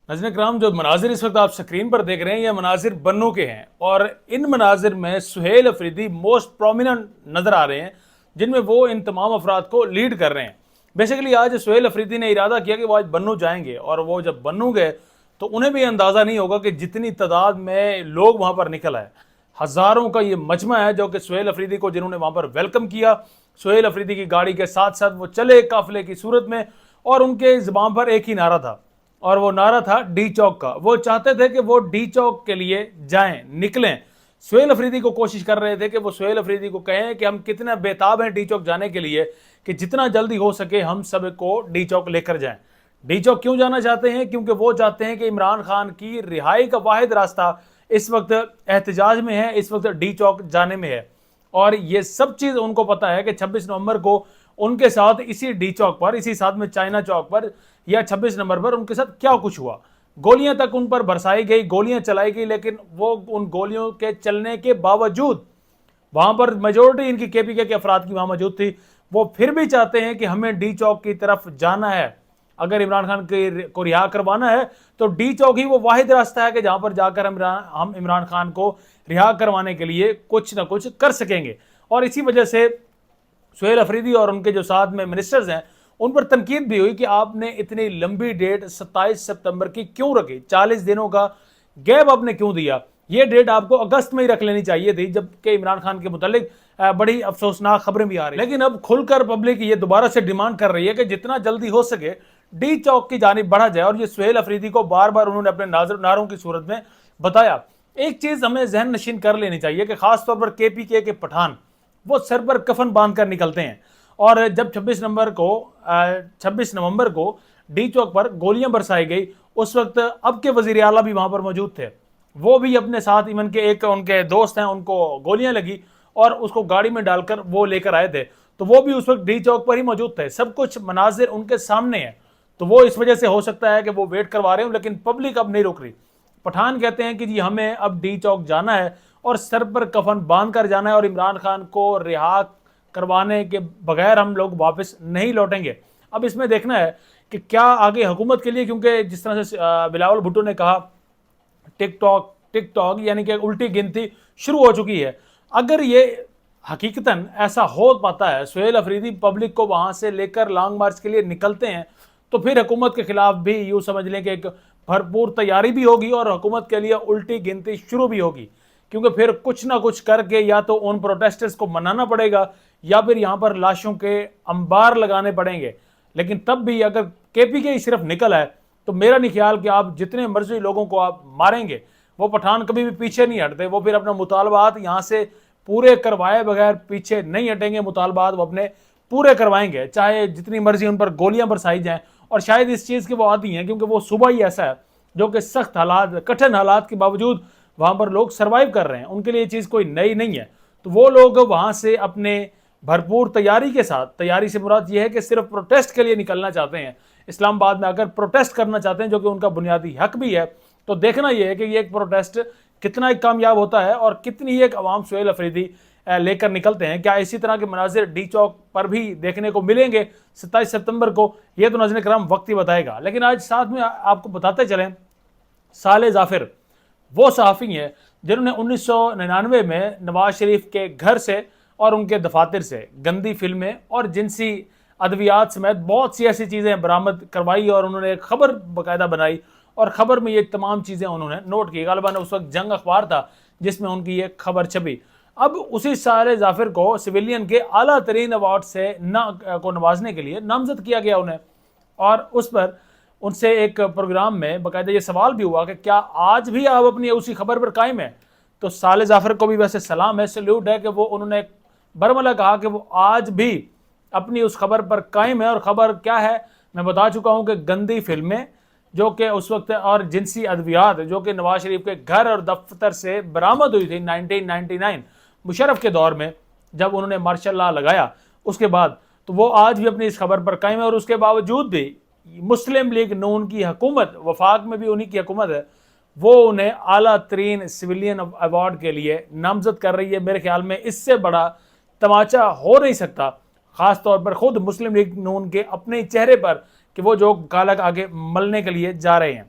ناظرین کرام، جو مناظر اس وقت آپ سکرین پر دیکھ رہے ہیں یہ مناظر بنوں کے ہیں، اور ان مناظر میں سہیل افریدی موسٹ پرومیننٹ نظر آ رہے ہیں، جن میں وہ ان تمام افراد کو لیڈ کر رہے ہیں۔ بیسیکلی آج سہیل افریدی نے ارادہ کیا کہ وہ آج بنوں جائیں گے، اور وہ جب بنوں گئے تو انہیں بھی اندازہ نہیں ہوگا کہ جتنی تعداد میں لوگ وہاں پر نکل آئے۔ ہزاروں کا یہ مجمع ہے جو کہ سہیل افریدی کو جنہوں نے وہاں پر ویلکم کیا۔ سہیل افریدی کی گاڑی کے ساتھ ساتھ وہ چلے قافلے کی صورت میں، اور ان کے زبان پر ایک ہی نعرہ تھا، اور وہ نعرہ تھا ڈی چوک کا۔ وہ چاہتے تھے کہ وہ ڈی چوک کے لیے جائیں، نکلیں۔ سہیل افریدی کو کوشش کر رہے تھے کہ وہ سہیل افریدی کو کہیں کہ ہم کتنا بیتاب ہیں ڈی چوک جانے کے لیے، کہ جتنا جلدی ہو سکے ہم سب کو ڈی چوک لے کر جائیں۔ ڈی چوک کیوں جانا چاہتے ہیں؟ کیونکہ وہ چاہتے ہیں کہ عمران خان کی رہائی کا واحد راستہ اس وقت احتجاج میں ہے، اس وقت ڈی چوک جانے میں ہے، اور یہ سب چیز ان کو پتا ہے کہ 26 نومبر کو ان کے ساتھ اسی ڈی چوک پر، اسی ساتھ میں چائنا چوک پر یا 26 نومبر پر ان کے ساتھ کیا کچھ ہوا۔ گولیاں تک ان پر برسائی گئی، گولیاں چلائی گئی، لیکن وہ ان گولیوں کے چلنے کے باوجود وہاں پر میجورٹی ان کی کے پی کے افراد کی وہاں موجود تھی، وہ پھر بھی چاہتے ہیں کہ ہمیں ڈی چوک کی طرف جانا ہے۔ اگر عمران خان کو رہا کروانا ہے تو ڈی چوک ہی وہ واحد راستہ ہے کہ جہاں پر جا کر ہم عمران خان کو رہا کروانے کے لیے کچھ نہ کچھ کر سکیں گے۔ اور اسی وجہ سے سہیل افریدی اور ان کے جو ساتھ میں منسٹرز ہیں ان پر تنقید بھی ہوئی کہ آپ نے اتنی لمبی ڈیٹ 27 ستمبر کی کیوں رکھی، 40 دنوں کا گیپ آپ نے کیوں دیا؟ یہ ڈیٹ آپ کو اگست میں ہی رکھ لینی چاہیے تھی، جبکہ عمران خان کے متعلق بڑی افسوسناک خبریں بھی آ رہی ہیں۔ لیکن اب کھل کر پبلک یہ دوبارہ سے ڈیمانڈ کر رہی ہے کہ جتنا جلدی ہو سکے ڈی چوک کی جانب بڑھا جائے، اور یہ سہیل افریدی کو بار بار انہوں نے اپنے نعروں کی صورت میں بتایا۔ ایک چیز ہمیں ذہن نشین کر لینی چاہیے کہ خاص طور پر کے پی کے پٹھان وہ سر پر کفن باندھ کر نکلتے ہیں، اور جب 26 نومبر کو ڈی چوک پر گولیاں برسائی گئی، اس وقت اب کے وزیر اعلیٰ بھی وہاں پر موجود تھے، وہ بھی اپنے ساتھ ایون کے ایک ان کے دوست ہیں ان کو گولیاں لگی اور اس کو گاڑی میں ڈال کر وہ لے کر آئے تھے، تو وہ بھی اس وقت ڈی چوک پر ہی موجود تھے۔ سب کچھ مناظر ان کے سامنے ہیں، تو وہ اس وجہ سے ہو سکتا ہے کہ وہ ویٹ کروا رہے ہوں، لیکن پبلک اب نہیں رک رہی۔ پٹھان کہتے ہیں کہ جی ہمیں اب ڈی چوک جانا ہے اور سر پر کفن باندھ کر جانا ہے، اور عمران خان کو رہا کروانے کے بغیر ہم لوگ واپس نہیں لوٹیں گے۔ اب اس میں دیکھنا ہے کہ کیا آگے حکومت کے لیے، کیونکہ جس طرح سے بلاول بھٹو نے کہا ٹک ٹاک یعنی کہ الٹی گنتی شروع ہو چکی ہے۔ اگر یہ حقیقتاً ایسا ہو پاتا ہے، سہیل افریدی پبلک کو وہاں سے لے کر لانگ مارچ کے لیے نکلتے ہیں، تو پھر حکومت کے خلاف بھی یوں سمجھ لیں کہ ایک بھرپور تیاری بھی ہوگی اور حکومت کے لیے الٹی گنتی شروع بھی ہوگی، کیونکہ پھر کچھ نہ کچھ کر کے یا تو ان پروٹیسٹرز کو منانا پڑے گا یا پھر یہاں پر لاشوں کے انبار لگانے پڑیں گے۔ لیکن تب بھی اگر کے پی کے ہی صرف نکل آئے تو میرا نہیں خیال کہ آپ جتنے مرضی لوگوں کو آپ ماریں گے، وہ پٹھان کبھی بھی پیچھے نہیں ہٹتے، وہ پھر اپنا مطالبات یہاں سے پورے کروائے بغیر پیچھے نہیں ہٹیں گے، مطالبات وہ اپنے پورے کروائیں گے، چاہے جتنی مرضی ان پر گولیاں برسائی جائیں۔ اور شاید اس چیز کے وہ عادی ہیں، کیونکہ وہ صبح ہی ایسا ہے جو کہ سخت حالات، کٹھن حالات کے باوجود وہاں پر لوگ سروائیو کر رہے ہیں، ان کے لیے یہ چیز کوئی نئی نہیں ہے۔ تو وہ لوگ وہاں سے اپنے بھرپور تیاری کے ساتھ، تیاری سے مراد یہ ہے کہ صرف پروٹیسٹ کے لیے نکلنا چاہتے ہیں اسلام آباد میں، اگر پروٹیسٹ کرنا چاہتے ہیں جو کہ ان کا بنیادی حق بھی ہے، تو دیکھنا یہ ہے کہ یہ ایک پروٹیسٹ کتنا ایک کامیاب ہوتا ہے اور کتنی ایک عوام سہیل افریدی لے کر نکلتے ہیں۔ کیا اسی طرح کے مناظر ڈی چوک پر بھی دیکھنے کو ملیں گے 27 ستمبر کو؟ یہ تو ناظرین کرام وقت ہی بتائے گا۔ لیکن آج ساتھ میں آپ کو بتاتے چلیں، صالح ظافر وہ صحافی ہیں جنہوں نے 1999 میں نواز شریف کے گھر سے اور ان کے دفاتر سے گندی فلمیں اور جنسی ادویات سمیت بہت سی ایسی چیزیں برآمد کروائی، اور انہوں نے ایک خبر باقاعدہ بنائی، اور خبر میں یہ تمام چیزیں انہوں نے نوٹ کی۔ غالباً اس وقت جنگ اخبار تھا جس میں ان کی یہ خبر چھپی۔ اب اسی صالح ظافر کو سویلین کے اعلیٰ ترین ایوارڈ سے کو نوازنے کے لیے نامزد کیا گیا انہیں، اور اس پر ان سے ایک پروگرام میں باقاعدہ یہ سوال بھی ہوا کہ کیا آج بھی آپ اپنی اسی خبر پر قائم ہیں؟ تو صالح ظافر کو بھی ویسے سلام ہے، سلیوٹ ہے کہ وہ انہوں نے برملا کہا کہ وہ آج بھی اپنی اس خبر پر قائم ہے، اور خبر کیا ہے میں بتا چکا ہوں کہ گندی فلمیں جو کہ اس وقت اور جنسی ادویات جو کہ نواز شریف کے گھر اور دفتر سے برآمد ہوئی تھی 1999 مشرف کے دور میں، جب انہوں نے مارشل لا لگایا اس کے بعد، تو وہ آج بھی اپنی اس خبر پر قائم ہے۔ اور اس کے باوجود بھی مسلم لیگ نون کی حکومت، وفاق میں بھی انہی کی حکومت ہے، وہ انہیں اعلیٰ ترین سویلین ایوارڈ کے لیے نامزد کر رہی ہے۔ میرے خیال میں اس سے بڑا تماچا ہو نہیں سکتا، خاص طور پر خود مسلم لیگ نون کے اپنے چہرے پر، کہ وہ جو کالک آگے ملنے کے لیے جا رہے ہیں۔